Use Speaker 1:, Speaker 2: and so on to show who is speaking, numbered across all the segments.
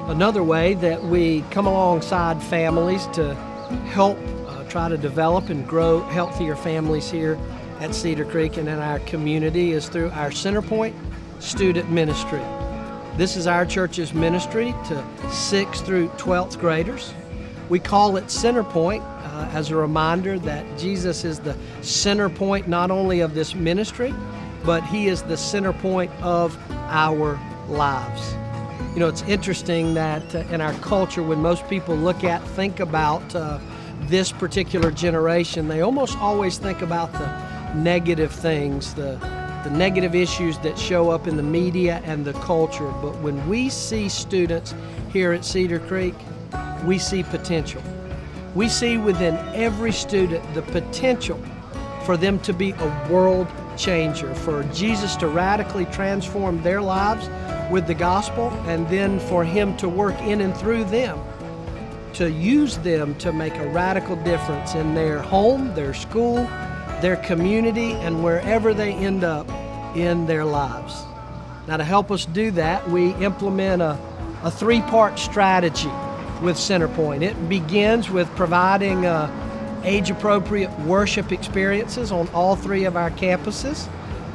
Speaker 1: Another way that we come alongside families to help try to develop and grow healthier families here at Cedar Creek and in our community is through our Centerpoint student ministry. This is our church's ministry to 6th through 12th graders. We call it Centerpoint as a reminder that Jesus is the center point not only of this ministry, but He is the center point of our lives. You know, it's interesting that in our culture, when most people think about this particular generation, they almost always think about the negative things, the negative issues that show up in the media and the culture. But when we see students here at Cedar Creek, we see potential. We see within every student the potential for them to be a world changer, for Jesus to radically transform their lives with the gospel, and then for Him to work in and through them, to use them to make a radical difference in their home, their school, their community, and wherever they end up in their lives. Now, to help us do that, we implement a three-part strategy with Centerpoint. It begins with providing age-appropriate worship experiences on all 3 of our campuses,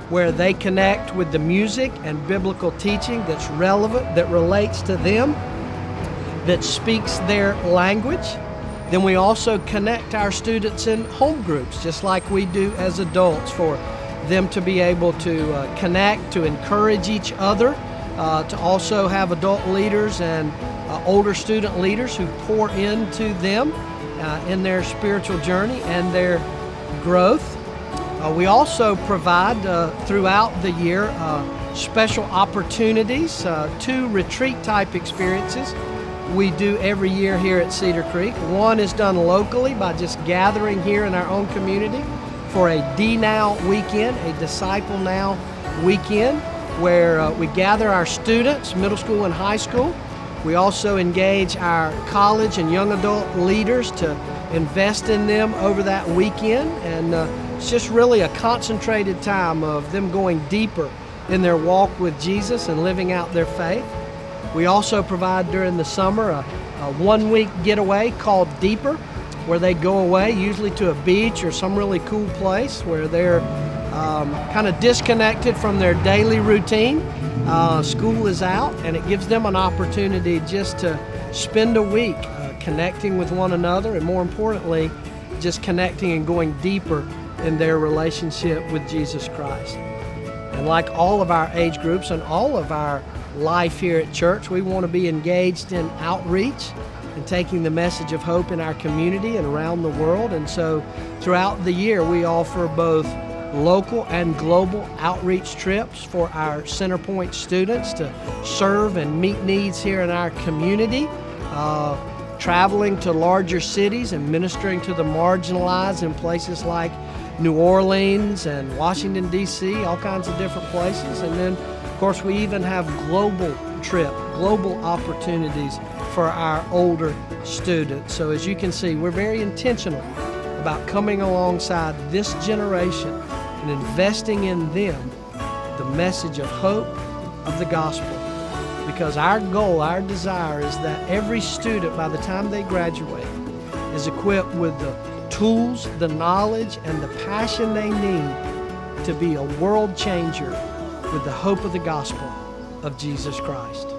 Speaker 1: where they connect with the music and biblical teaching that's relevant, that relates to them, that speaks their language. Then we also connect our students in home groups, just like we do as adults, for them to be able to connect, to encourage each other, to also have adult leaders and older student leaders who pour into them in their spiritual journey and their growth. We also provide throughout the year special opportunities, 2 retreat-type experiences we do every year here at Cedar Creek. One is done locally by just gathering here in our own community for a D-Now weekend, a Disciple Now weekend, where we gather our students, middle school and high school. We also engage our college and young adult leaders to invest in them over that weekend, and it's just really a concentrated time of them going deeper in their walk with Jesus and living out their faith. We also provide during the summer a 1-week getaway called Deeper, where they go away, usually to a beach or some really cool place where they're kind of disconnected from their daily routine. School is out, and it gives them an opportunity just to spend a week connecting with one another, and more importantly, just connecting and going deeper in their relationship with Jesus Christ. And like all of our age groups and all of our life here at church, we want to be engaged in outreach and taking the message of hope in our community and around the world. And so throughout the year, we offer both local and global outreach trips for our Centerpoint students to serve and meet needs here in our community, traveling to larger cities and ministering to the marginalized in places like New Orleans and Washington, D.C., all kinds of different places. And then, of course, we even have global opportunities for our older students. So as you can see, we're very intentional about coming alongside this generation and investing in them the message of hope of the gospel. Because our goal, our desire is that every student, by the time they graduate, is equipped with the tools, the knowledge, and the passion they need to be a world changer with the hope of the gospel of Jesus Christ.